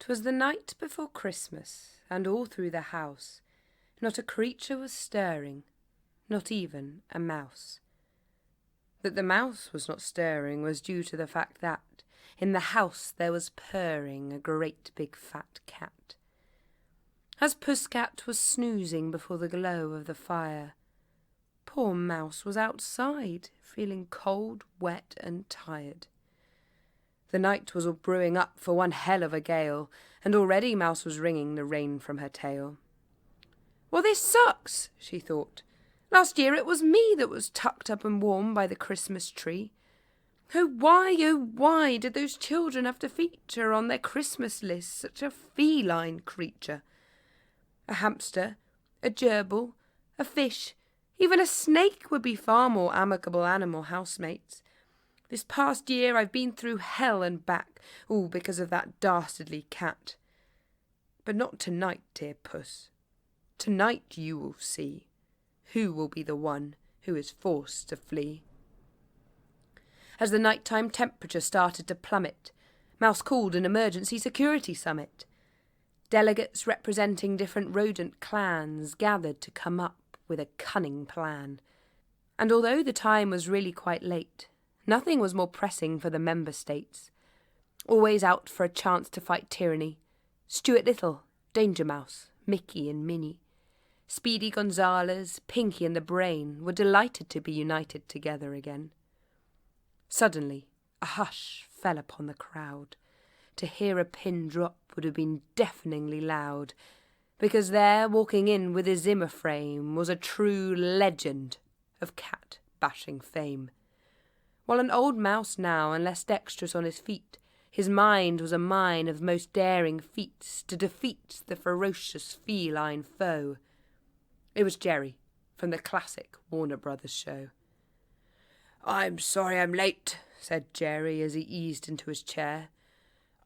'Twas the night before Christmas, and all through the house not a creature was stirring, not even a mouse. That the mouse was not stirring was due to the fact that in the house there was purring a great big fat cat. As Pusscat was snoozing before the glow of the fire, poor Mouse was outside, feeling cold, wet and tired. The night was all brewing up for one hell of a gale, and already Mouse was wringing the rain from her tail. "Well, this sucks," she thought. "Last year it was me that was tucked up and warm by the Christmas tree. Oh, why did those children have to feature on their Christmas list such a feline creature? A hamster, a gerbil, a fish, even a snake would be far more amicable animal housemates. This past year I've been through hell and back, all because of that dastardly cat. But not tonight, dear puss. Tonight you will see who will be the one who is forced to flee." As the nighttime temperature started to plummet, Mouse called an emergency security summit. Delegates representing different rodent clans gathered to come up with a cunning plan. And although the time was really quite late, nothing was more pressing for the member states. Always out for a chance to fight tyranny, Stuart Little, Danger Mouse, Mickey and Minnie, Speedy Gonzales, Pinky and the Brain were delighted to be united together again. Suddenly, a hush fell upon the crowd. To hear a pin drop would have been deafeningly loud, because there, walking in with his Zimmer frame, was a true legend of cat-bashing fame. While an old mouse now, and less dexterous on his feet, his mind was a mine of most daring feats to defeat the ferocious feline foe. It was Jerry, from the classic Warner Brothers show. "I'm sorry I'm late," said Jerry as he eased into his chair.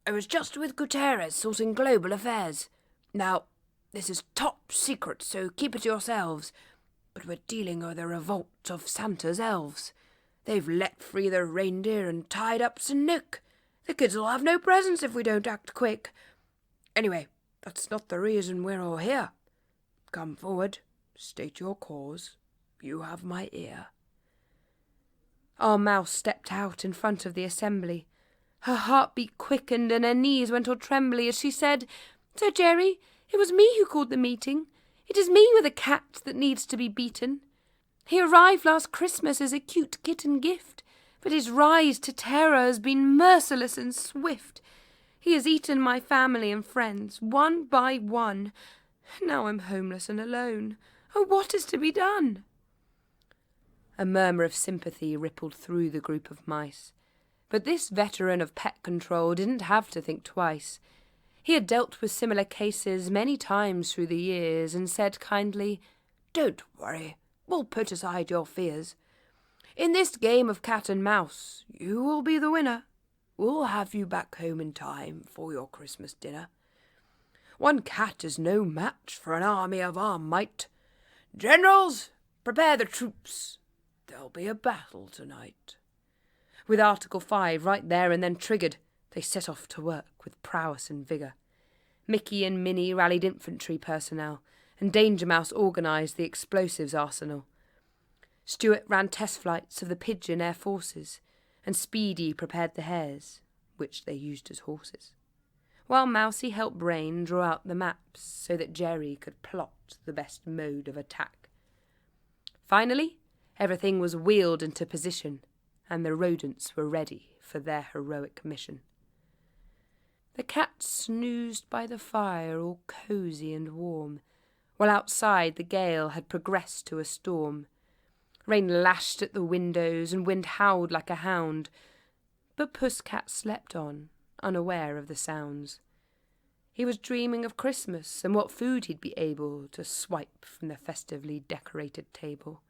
"I was just with Guterres sorting global affairs. Now, this is top secret, so keep it to yourselves. But we're dealing with a revolt of Santa's elves. They've let free the reindeer and tied up St. Nick. The kids will have no presents if we don't act quick. Anyway, that's not the reason we're all here. Come forward, state your cause. You have my ear." Our mouse stepped out in front of the assembly. Her heartbeat quickened and her knees went all trembly as she said, "Sir Jerry, it was me who called the meeting. It is me with a cat that needs to be beaten. He arrived last Christmas as a cute kitten gift, but his rise to terror has been merciless and swift. He has eaten my family and friends, one by one. Now I'm homeless and alone. Oh, what is to be done?" A murmur of sympathy rippled through the group of mice. But this veteran of pet control didn't have to think twice. He had dealt with similar cases many times through the years and said kindly, "Don't worry, we'll put aside your fears. In this game of cat and mouse, you will be the winner. We'll have you back home in time for your Christmas dinner. One cat is no match for an army of our might. Generals, prepare the troops. There'll be a battle tonight." With Article 5 right there and then triggered, they set off to work with prowess and vigour. Mickey and Minnie rallied infantry personnel, and Danger Mouse organised the explosives arsenal. Stuart ran test flights of the Pigeon Air Forces, and Speedy prepared the hares, which they used as horses, while Mousie helped Brain draw out the maps so that Jerry could plot the best mode of attack. Finally, everything was wheeled into position, and the rodents were ready for their heroic mission. The cat snoozed by the fire, all cosy and warm, while outside the gale had progressed to a storm. Rain lashed at the windows and wind howled like a hound, but Pusscat slept on, unaware of the sounds. He was dreaming of Christmas and what food he'd be able to swipe from the festively decorated table.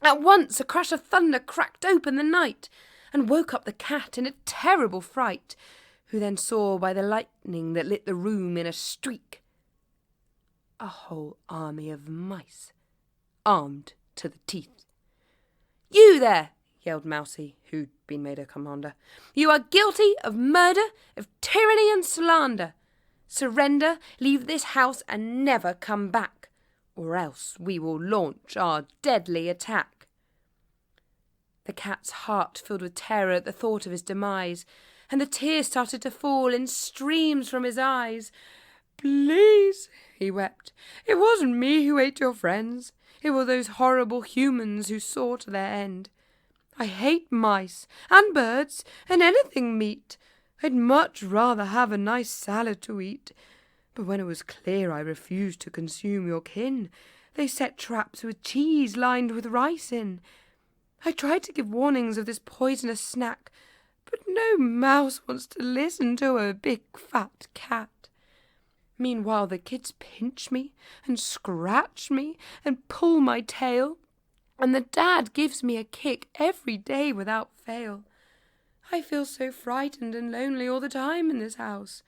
At once a crash of thunder cracked open the night and woke up the cat in a terrible fright, who then saw by the lightning that lit the room in a streak a whole army of mice, armed to the teeth. "You there!" yelled Mousie, who'd been made a commander. "You are guilty of murder, of tyranny and slander. Surrender, leave this house and never come back, or else we will launch our deadly attack." The cat's heart filled with terror at the thought of his demise, and the tears started to fall in streams from his eyes. "Please," he wept, "it wasn't me who ate your friends. It were those horrible humans who sought their end. I hate mice and birds and anything meat. I'd much rather have a nice salad to eat. But when it was clear I refused to consume your kin, they set traps with cheese lined with rice in. I tried to give warnings of this poisonous snack, but no mouse wants to listen to a big fat cat. Meanwhile the kids pinch me and scratch me and pull my tail, and the dad gives me a kick every day without fail. I feel so frightened and lonely all the time in this house.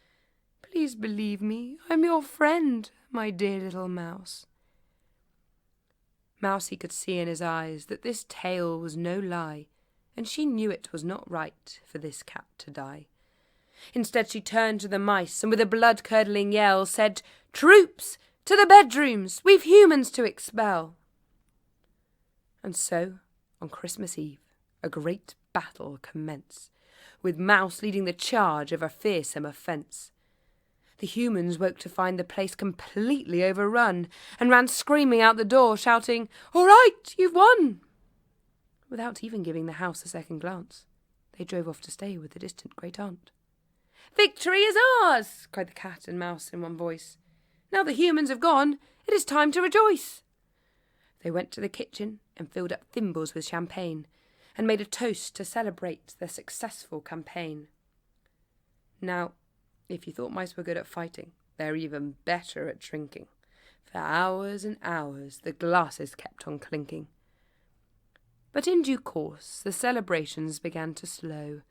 Please believe me, I'm your friend, my dear little mouse." Mousie could see in his eyes that this tale was no lie, and she knew it was not right for this cat to die. Instead she turned to the mice and with a blood-curdling yell said, "Troops, to the bedrooms, we've humans to expel." And so, on Christmas Eve, a great battle commenced, with Mouse leading the charge of a fearsome offence. The humans woke to find the place completely overrun and ran screaming out the door, shouting, "All right, you've won!" Without even giving the house a second glance, they drove off to stay with the distant great-aunt. "Victory is ours!" cried the cat and mouse in one voice. "Now the humans have gone, it is time to rejoice." They went to the kitchen and filled up thimbles with champagne and made a toast to celebrate their successful campaign. Now, if you thought mice were good at fighting, they're even better at drinking. For hours and hours the glasses kept on clinking. But in due course the celebrations began to slow,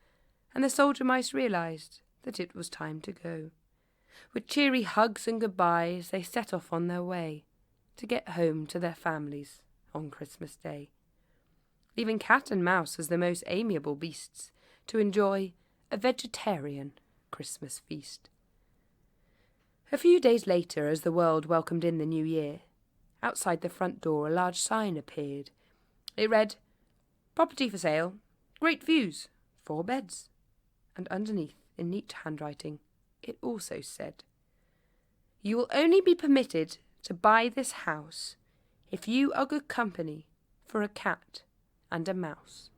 and the soldier mice realised that it was time to go. With cheery hugs and goodbyes they set off on their way to get home to their families on Christmas Day, leaving cat and mouse as the most amiable beasts to enjoy a vegetarian Christmas feast. A few days later, as the world welcomed in the new year, outside the front door a large sign appeared. It read, "Property for sale, great views, 4 beds." And underneath, in neat handwriting, it also said, "You will only be permitted to buy this house if you are good company for a cat and a mouse."